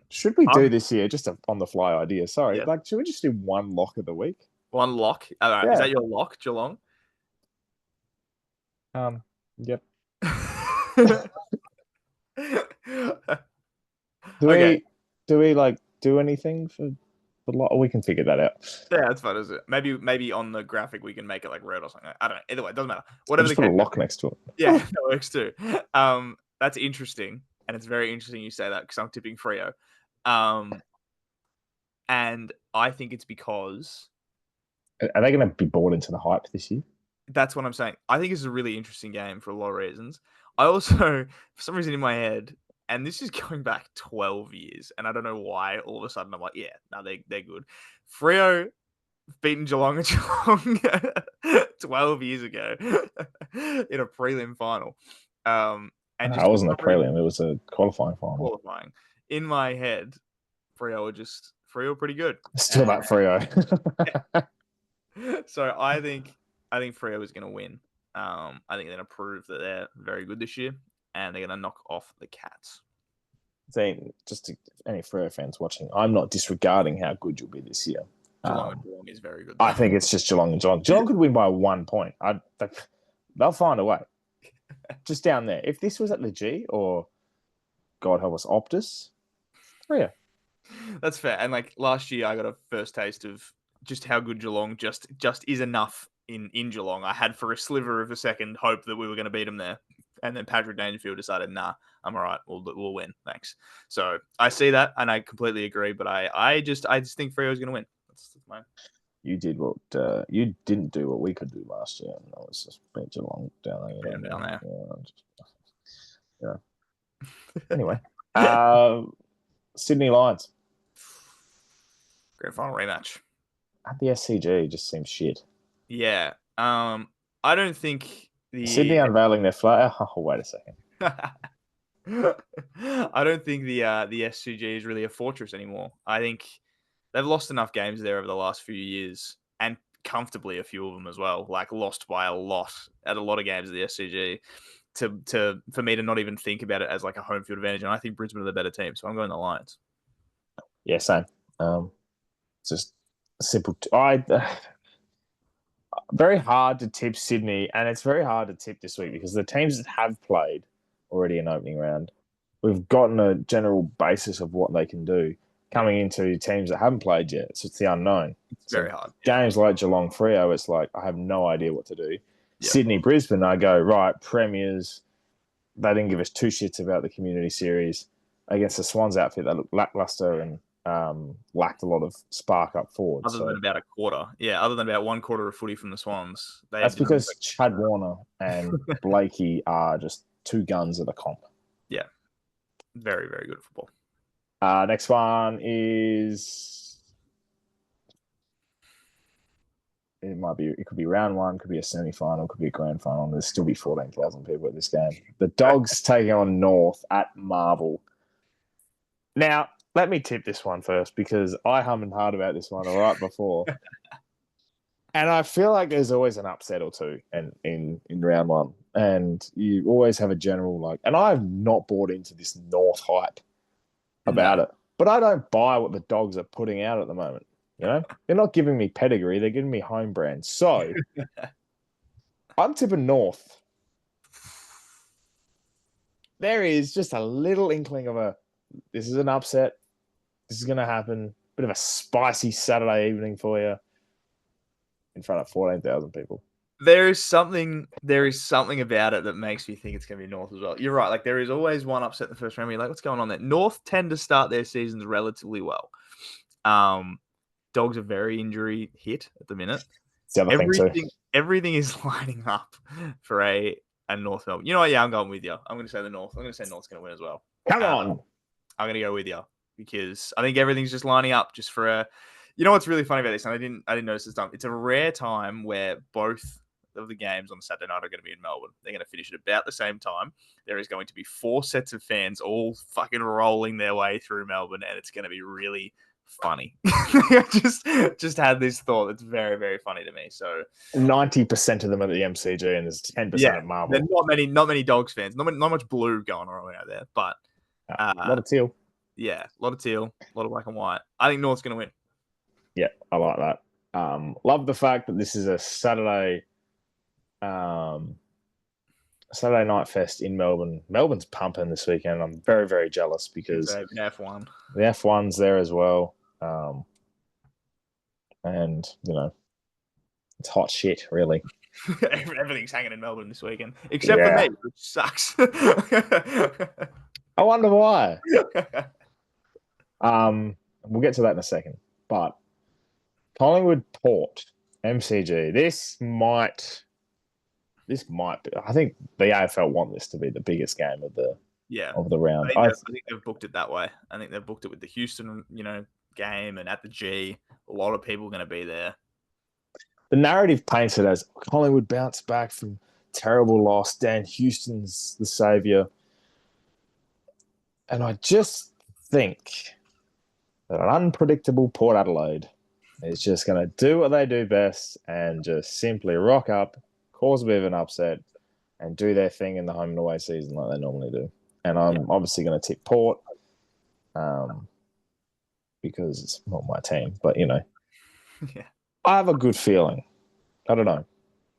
Should we do this year? Just on the fly idea. Sorry. Yeah. Should we just do one lock of the week? One lock. All right. Yeah. Is that your lock, Geelong? Yep. Do we do anything for the lot? We can figure that out. Yeah, that's fine, isn't it? Maybe on the graphic we can make it like red or something. I don't know. Either way, it doesn't matter. Whatever. Just put a lock next to it. Yeah, that works too. That's interesting, and it's very interesting you say that because I'm tipping Freo. And I think it's because are they going to be bought into the hype this year? That's what I'm saying. I think it's a really interesting game for a lot of reasons. I also, for some reason in my head, and this is going back 12 years, and I don't know why all of a sudden I'm like, yeah, no, they're good. Freo beaten Geelong at Geelong 12 years ago in a prelim final. And it wasn't a prelim, it was a qualifying final. In my head, Freo are pretty good. Still that Freo. So I think Freo is going to win. I think they're going to prove that they're very good this year, and they're going to knock off the Cats. Just to any Freo fans watching, I'm not disregarding how good you'll be this year. Geelong is very good. I think it's just Geelong and Geelong. Geelong could win by 1 point. They'll find a way. Just down there. If this was at the G or, God help us, Optus, Freo. That's fair. And like last year, I got a first taste of just how good Geelong just is enough in Geelong. I had for a sliver of a second hope that we were going to beat them there. And then Patrick Dangerfield decided, nah, I'm all right. We'll win. Thanks. So I see that, and I completely agree. But I just think Freo is going to win. That's mine. You did what you didn't do what we could do last year, and that was just beat Geelong down there. Down there. Yeah. Anyway, Sydney Lions grand final rematch at the SCG just seems shit. Yeah. I don't think Sydney unveiling their flag. Oh, wait a second. I don't think the SCG is really a fortress anymore. I think they've lost enough games there over the last few years, and comfortably a few of them as well. Like lost by a lot at a lot of games at the SCG. For me to not even think about it as like a home field advantage, and I think Brisbane are the better team, so I'm going the Lions. Yeah, same. Just simple. Very hard to tip Sydney, and it's very hard to tip this week because the teams that have played already an opening round, we've gotten a general basis of what they can do. coming into teams that haven't played yet. So it's the unknown. It's very hard. Games like Geelong Freo, it's like I have no idea what to do. Yep. Sydney, Brisbane, I go, right, premiers. They didn't give us two shits about the community series. Against the Swans outfit, they looked lackluster and lacked a lot of spark up forward. Other than about a quarter. Yeah, other than about 1 quarter of footy from the Swans. That's because Chad Warner and Blakey are just two guns of the comp. Yeah. Very, very good at football. Next one is... It could be round one, could be a semi-final, could be a grand final. There'll still be 14,000 people at this game. The Dogs taking on North at Marvel. Now, let me tip this one first because I hummed and hawed about this one right before. And I feel like there's always an upset or two in round one. And you always have a general like... And I've not bought into this North hype about it. But I don't buy what the Dogs are putting out at the moment. You know, they're not giving me pedigree; they're giving me home brand. So, I'm tipping North. There is just a little inkling of this is an upset. This is going to happen. Bit of a spicy Saturday evening for you in front of 14,000 people. There is something about it that makes me think it's going to be North as well. You're right. Like there is always one upset in the first round. You're like, what's going on there? North tend to start their seasons relatively well. Dogs are very injury hit at the minute. Everything is lining up for a North Melbourne. You know what? Yeah, I'm going with you. I'm going to say the North. I'm going to say North's going to win as well. Come on. I'm going to go with you because I think everything's just lining up just for a... You know what's really funny about this? And I didn't notice this time. It's a rare time where both of the games on Saturday night are going to be in Melbourne. They're going to finish at about the same time. There is going to be 4 sets of fans all fucking rolling their way through Melbourne, and it's going to be really funny. I just had this thought that's very, very funny to me. So 90% of them are at the MCG and there's 10% at Marvel. There's not many Dogs fans. Not much blue going on out there, but a lot of teal. Yeah, a lot of teal, a lot of black and white. I think North's going to win. Yeah, I like that. Love the fact that this is a Saturday night fest in Melbourne. Melbourne's pumping this weekend. I'm very, very jealous because F1. The F1's there as well. And, you know, it's hot shit, really. Everything's hanging in Melbourne this weekend, except for me, which sucks. I wonder why. We'll get to that in a second. But Collingwood Port, MCG, this might be. I think the AFL want this to be the biggest game of the round. I think they've booked it that way. I think they've booked it with the Houston, game and at the G. A lot of people are going to be there. The narrative paints it as Collingwood bounced back from terrible loss. Dan Houston's the saviour. And I just think that an unpredictable Port Adelaide is just going to do what they do best and just simply rock up, cause a bit of an upset, and do their thing in the home and away season like they normally do. And I'm obviously going to tip Port because it's not my team. But, I have a good feeling. I don't know.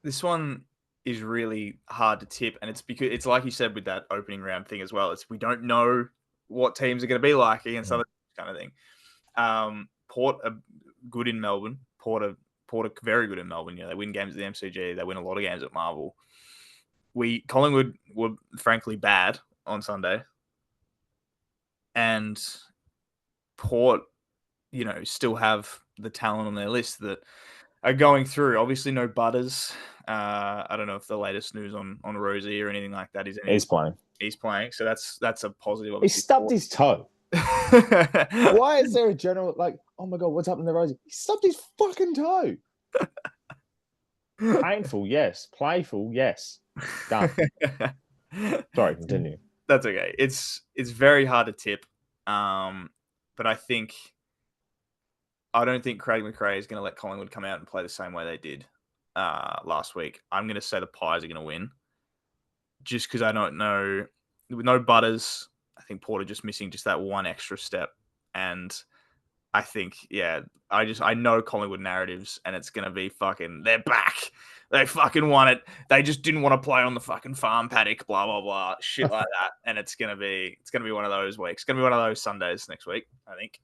This one is really hard to tip, and it's because it's like you said with that opening round thing as well. We don't know what teams are going to be like against other kind of thing. Port are good in Melbourne. Port are very good in Melbourne. They win games at the MCG. They win a lot of games at Marvel. Collingwood were frankly bad on Sunday, and Port, still have the talent on their list that are going through. Obviously, no Butters. I don't know if the latest news on Rosie or anything like that is. He's playing. He's playing, so that's a positive. He stubbed his toe. Why is there a general oh my god, what's happened to Rosie? He stubbed his fucking toe. Painful, yes. Playful, yes. Done. Sorry, continue. That's okay. It's very hard to tip, but I don't think Craig McRae is going to let Collingwood come out and play the same way they did last week. I'm going to say the Pies are going to win, just because I don't know. With no Butters, I think Port are just missing just that one extra step, and I think I know Collingwood narratives, and it's going to be fucking they're back. They fucking won it. They just didn't want to play on the fucking farm paddock, blah blah blah, shit like that. And it's gonna be one of those weeks. It's gonna be one of those Sundays next week, I think.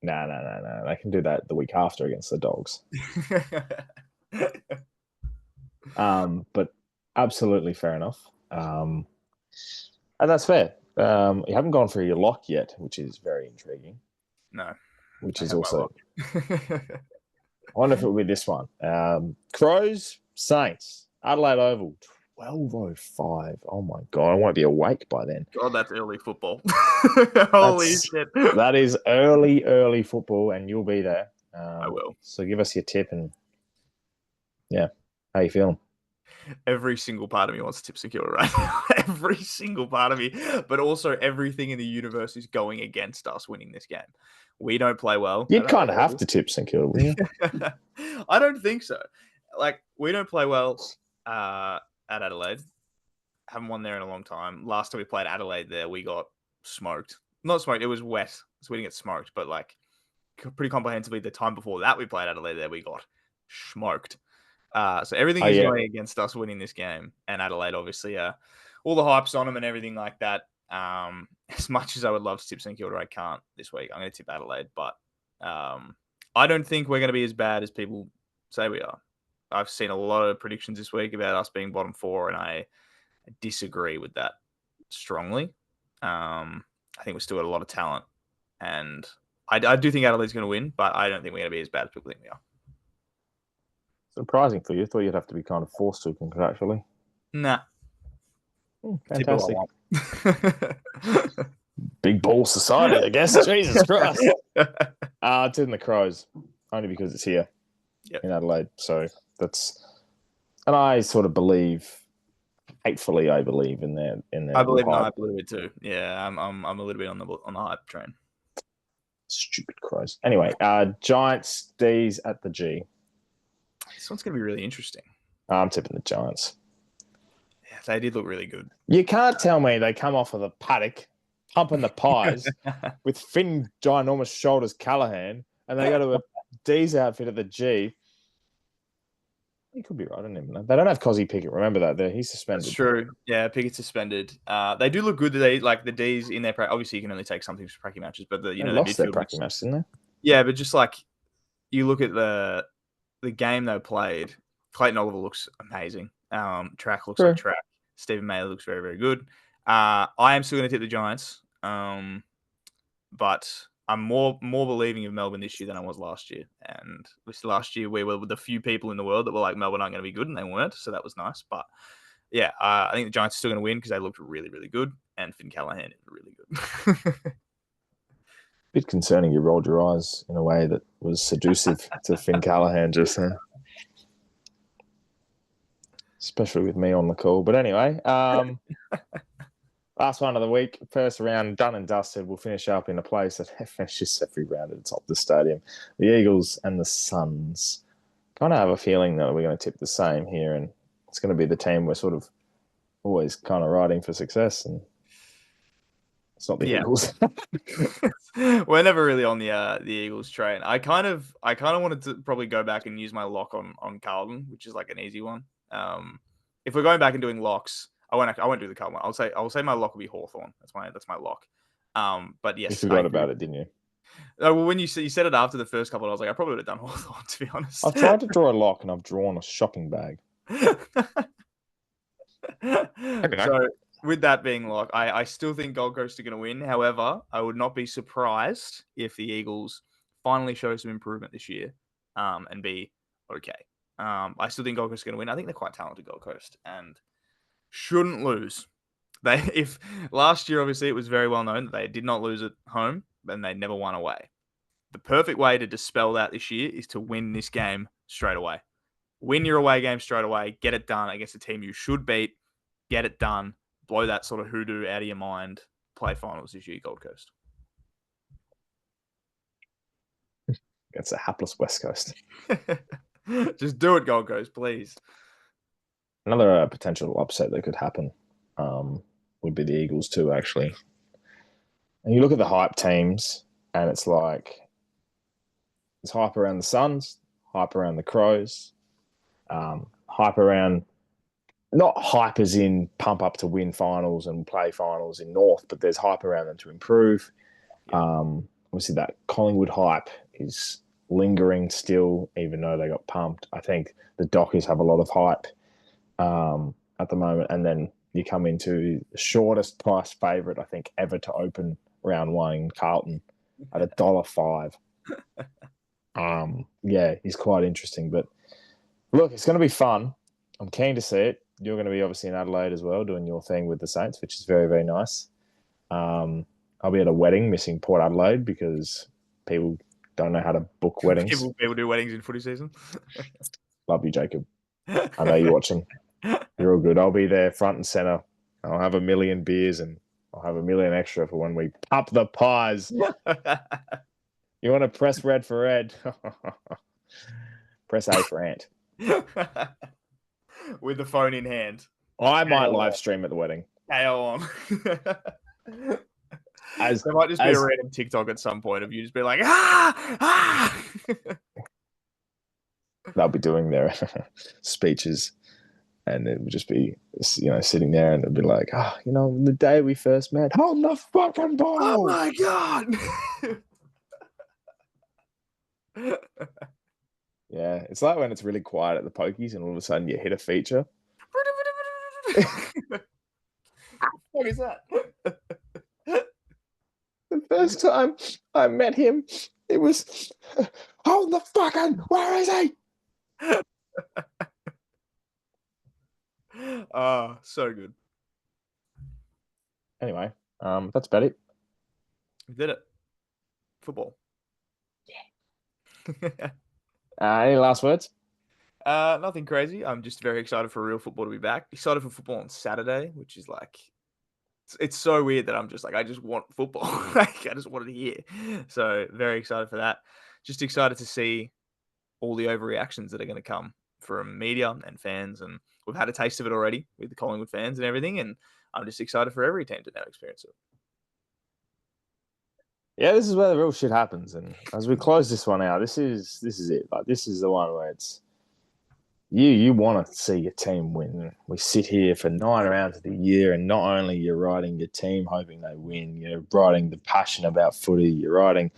No. They can do that the week after against the Dogs. But absolutely fair enough. And that's fair. You haven't gone for your lock yet, which is very intriguing. No. Which is also... I wonder if it will be this one. Crows, Saints, Adelaide Oval, 12:05. Oh, my God. I won't be awake by then. God, that's early football. Holy shit. That is early football, and you'll be there. I will. So give us your tip and, yeah, how you feeling? Every single part of me wants to tip St Kilda right now. Every single part of me. But also everything in the universe is going against us winning this game. We don't play well. You'd kind of have to tip St Kilda, wouldn't you? I don't think so. Like, we don't play well at Adelaide. Haven't won there in a long time. Last time we played Adelaide there, we got smoked. Not smoked, it was wet. So we didn't get smoked, but like pretty comprehensively the time before that we played Adelaide there, we got smoked. So everything is going against us winning this game. And Adelaide, obviously, all the hype's on them and everything like that. As much as I would love to tip St Kilda, I can't this week. I'm going to tip Adelaide, but I don't think we're going to be as bad as people say we are. I've seen a lot of predictions this week about us being bottom 4, and I disagree with that strongly. I think we still got a lot of talent, and I do think Adelaide's going to win, but I don't think we're going to be as bad as people think we are. Surprising for you. Thought you'd have to be kind of forced to contractually. Nah. Fantastic. Big ball society, I guess. Jesus Christ. It's in the Crows, only because it's here in Adelaide. So that's, and I sort of believe, hatefully, I believe in their. I believe in the hype a little bit too. Yeah, I'm a little bit on the hype train. Stupid Crows. Anyway, Giants D's at the G. This one's going to be really interesting. I'm tipping the Giants. Yeah, they did look really good. You can't tell me they come off of the paddock, pumping the pies with thin, ginormous shoulders Callaghan, and they go to a D's outfit at the G. You could be right. I don't even know. They don't have Cozzy Pickett. Remember that? He's suspended. That's true. Yeah, Pickett's suspended. They do look good. They like the D's in their obviously you can only take some things for pracky matches, but they lost their pracky match, didn't they? Yeah, but just like you look at the game they played, Clayton Oliver looks amazing. Track looks like track. Stephen May looks very, very good. I am still going to tip the Giants, but I'm more believing of Melbourne this year than I was last year. And last year we were with the few people in the world that were like, Melbourne aren't going to be good, and they weren't, so that was nice. But yeah, I think the Giants are still going to win because they looked really, really good, and Finn Callaghan is really good. Bit concerning you rolled your eyes in a way that was seductive to Finn Callaghan just then. Especially with me on the call. But anyway, last one of the week. First round done and dusted. We'll finish up in a place that finishes every round at the top of the stadium. The Eagles and the Suns. Kind of have a feeling that we're going to tip the same here, and it's going to be the team we're sort of always kind of riding for success, and it's not the Eagles. We're never really on the Eagles train. I kind of wanted to probably go back and use my lock on Carlton, which is like an easy one. If we're going back and doing locks, I won't do the Carlton one. I'll say my lock will be Hawthorn. That's my lock. But yes, you forgot about it, didn't you? Well, when you said it after the first couple, I was like, I probably would have done Hawthorn, to be honest. I've tried to draw a lock and I've drawn a shopping bag. So with that being lock, I still think Gold Coast are going to win. However, I would not be surprised if the Eagles finally show some improvement this year and be okay. I still think Gold Coast are going to win. I think they're quite talented, Gold Coast, and shouldn't lose. If last year, obviously, it was very well known that they did not lose at home and they never won away. The perfect way to dispel that this year is to win this game straight away. Win your away game straight away. Get it done against a team you should beat. Get it done. Blow that sort of hoodoo out of your mind. Play finals this year, Gold Coast. Against a hapless West Coast. Just do it, Gold Coast, please. Another potential upset that could happen would be the Eagles too, actually. And you look at the hype teams, and it's like there's hype around the Suns, hype around the Crows, hype around, not hype as in pump up to win finals and play finals in North, but there's hype around them to improve. obviously that Collingwood hype is lingering still, even though they got pumped. I think the Dockers have a lot of hype at the moment. And then you come into the shortest price favourite, I think, ever to open round one in Carlton at $1.05. Yeah, he's quite interesting. But look, it's going to be fun. I'm keen to see it. You're going to be obviously in Adelaide as well, doing your thing with the Saints, which is very, very nice. I'll be at a wedding missing Port Adelaide because people don't know how to book weddings. People do weddings in footy season. Love you, Jacob. I know you're watching. You're all good. I'll be there front and center. I'll have 1 million beers and I'll have 1 million extra for when we pop the pies. You want to press red for red? Press A for ant. With the phone in hand. I might live stream at the wedding. KO on. There might just be a random TikTok at some point of you just be like, They'll be doing their speeches, and it would just be, sitting there, and it'd be like, the day we first met, hold the fucking ball. Oh my God. Yeah, it's like when it's really quiet at the pokies and all of a sudden you hit a feature. What is that? The first time I met him, it was, hold the fucking, where is he? So good. Anyway, that's about it. We did it. Football. Yeah. Any last words? Nothing crazy. I'm just very excited for real football to be back. Excited for football on Saturday, which is like, it's so weird that I'm just like, I just want football. Like, I just want it here. So very excited for that. Just excited to see all the overreactions that are going to come from media and fans. And we've had a taste of it already with the Collingwood fans and everything. And I'm just excited for every team to now experience it. Yeah, this is where the real shit happens. And as we close this one out, this is it. Like, this is the one where it's you want to see your team win. We sit here for 9 rounds of the year, and not only you're riding your team hoping they win, you're riding the passion about footy, you're riding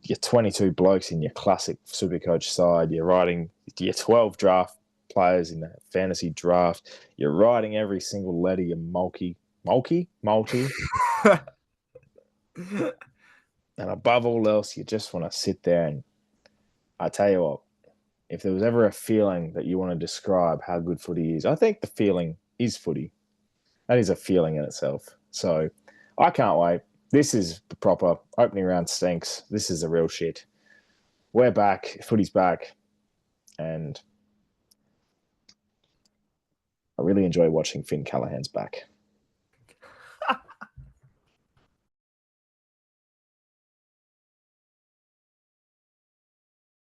your 22 blokes in your classic Supercoach side, you're riding your 12 draft players in the fantasy draft, you're riding every single letter, your multi. And above all else, you just want to sit there, and I tell you what, if there was ever a feeling that you want to describe how good footy is, I think the feeling is footy. That is a feeling in itself. So I can't wait. This is the proper opening round stinks. This is the real shit. We're back. Footy's back. And I really enjoy watching Finn Callaghan's back.